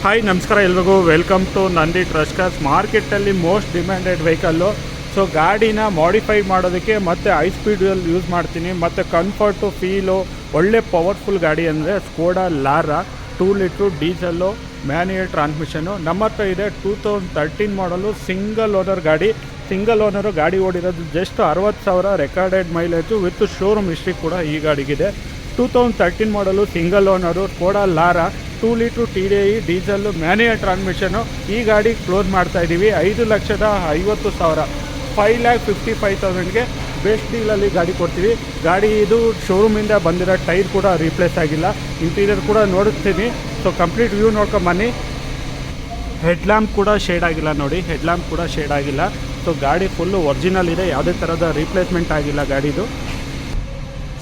Hi ನಮಸ್ಕಾರ ಎಲ್ರಿಗೂ welcome to Nandi Trust Cars. ಮಾರ್ಕೆಟಲ್ಲಿ ಮೋಸ್ಟ್ ಡಿಮ್ಯಾಂಡೆಡ್ ವೆಹಿಕಲ್ಲು. ಸೊ ಗಾಡಿನ ಮಾಡಿಫೈ ಮಾಡೋದಕ್ಕೆ ಮತ್ತು ಹೈ ಸ್ಪೀಡಲ್ಲಿ ಯೂಸ್ ಮಾಡ್ತೀನಿ ಮತ್ತು ಕಂಫರ್ಟು ಫೀಲು ಒಳ್ಳೆ ಪವರ್ಫುಲ್ ಗಾಡಿ ಅಂದರೆ Skoda Laura 2 litre diesel manual transmission ನಮ್ಮ ಹತ್ರ ಇದೆ. 2013 ಮಾಡಲು ಸಿಂಗಲ್ ಓನರು ಗಾಡಿ ಓಡಿರೋದು just 60,000 recorded mileage with showroom history ಕೂಡ ಈ ಗಾಡಿಗಿದೆ. 2013 model single owner Skoda Laura 2 litre TDI diesel manual transmission. ಈ ಗಾಡಿ ಕ್ಲೋಸ್ ಮಾಡ್ತಾಯಿದ್ದೀವಿ 5,50,000 5,55,000ಗೆ ಬೆಸ್ಟ್ ಡೀಲಲ್ಲಿ ಗಾಡಿ ಕೊಡ್ತೀವಿ. ಗಾಡಿ ಇದು ಶೋರೂಮಿಂದ ಬಂದಿರೋ ಟೈರ್ ಕೂಡ ರೀಪ್ಲೇಸ್ ಆಗಿಲ್ಲ. ಇಂಟೀರಿಯರ್ ಕೂಡ ನೋಡುತ್ತೀನಿ. ಸೊ ಕಂಪ್ಲೀಟ್ ವ್ಯೂ ನೋಡ್ಕೊಂಬನ್ನಿ. ಹೆಡ್ಲ್ಯಾಂಪ್ ಕೂಡ ಶೇಡ್ ಆಗಿಲ್ಲ ನೋಡಿ, ಹೆಡ್ಲ್ಯಾಂಪ್ ಕೂಡ ಶೇಡ್ ಆಗಿಲ್ಲ. ಸೊ ಗಾಡಿ ಫುಲ್ಲು ಒರಿಜಿನಲ್ ಇದೆ, ಯಾವುದೇ ಥರದ ರೀಪ್ಲೇಸ್ಮೆಂಟ್ ಆಗಿಲ್ಲ ಗಾಡಿದು.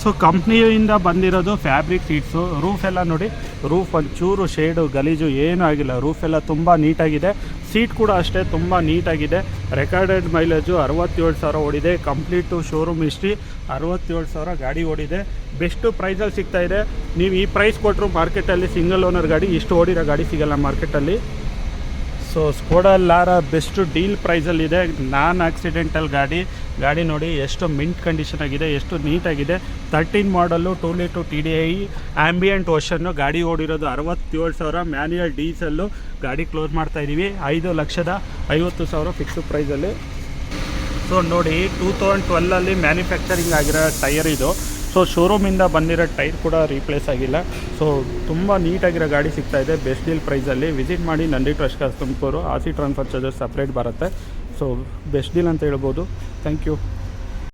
ಸೊ ಕಂಪ್ನಿಯಿಂದ ಬಂದಿರೋದು ಫ್ಯಾಬ್ರಿಕ್ ಸೀಟ್ಸು. ರೂಫ್ ಎಲ್ಲ ನೋಡಿ, ರೂಫ್ ಒಂಚೂರು ಶೇಡು ಗಲೀಜು ಏನೂ ಆಗಿಲ್ಲ. ರೂಫ್ ಎಲ್ಲ ತುಂಬ ನೀಟಾಗಿದೆ. ಸೀಟ್ ಕೂಡ ಅಷ್ಟೇ ತುಂಬ ನೀಟಾಗಿದೆ. ರೆಕಾರ್ಡೆಡ್ ಮೈಲೇಜು 67,000 ಓಡಿದೆ. ಕಂಪ್ಲೀಟು ಶೋರೂಮ್ ಹಿಸ್ಟ್ರಿ 67,000 ಗಾಡಿ ಓಡಿದೆ. ಬೆಸ್ಟು ಪ್ರೈಸಲ್ಲಿ ಸಿಗ್ತಾಯಿದೆ. ನೀವು ಈ ಪ್ರೈಸ್ ಕೊಟ್ಟರು ಮಾರ್ಕೆಟಲ್ಲಿ ಸಿಂಗಲ್ ಓನರ್ ಗಾಡಿ ಇಷ್ಟು ಓಡಿರೋ ಗಾಡಿ ಸಿಗೋಲ್ಲ ಮಾರ್ಕೆಟಲ್ಲಿ. So Skoda Laura best deal ಪ್ರೈಸಲ್ಲಿದೆ. ನಾನ್ ಆಕ್ಸಿಡೆಂಟಲ್ ಗಾಡಿ ನೋಡಿ ಎಷ್ಟು ಮಿಂಟ್ ಕಂಡೀಷನ್ ಆಗಿದೆ, ಎಷ್ಟು ನೀಟಾಗಿದೆ. 13 ಮಾಡಲು 2 ಲೀಟ್ರು TDI ಆ್ಯಂಬಿಯಂಟ್ ಓಷನ್ನು. ಗಾಡಿ ಓಡಿರೋದು 67,000 ಮ್ಯಾನ್ಯುಯಲ್ ಡೀಸೆಲ್ಲು. ಗಾಡಿ ಕ್ಲೋಸ್ ಮಾಡ್ತಾಯಿದ್ದೀವಿ 5,50,000 ಫಿಕ್ಸ್ಡ್ ಪ್ರೈಸಲ್ಲಿ. ಸೊ ನೋಡಿ 2012 ಮ್ಯಾನುಫ್ಯಾಕ್ಚರಿಂಗ್ ಆಗಿರೋ ಟೈರ್ ಇದು. ಸೊ ಶೋರೂಮಿಂದ ಬಂದಿರೋ ಟೈರ್ ಕೂಡ ರೀಪ್ಲೇಸ್ ಆಗಿಲ್ಲ. ಸೊ ತುಂಬ ನೀಟಾಗಿರೋ ಗಾಡಿ ಸಿಗ್ತಾಯಿದೆ ಬೆಸ್ಟ್ ಡೀಲ್ ಪ್ರೈಸಲ್ಲಿ. ವಿಸಿಟ್ ಮಾಡಿ Nandi Trust Cars Tumakuru. RC transfer charges separate ಬರುತ್ತೆ. ಸೊ ಬೆಸ್ಟ್ ಡೀಲ್ ಅಂತ ಹೇಳ್ಬೋದು. Thank you.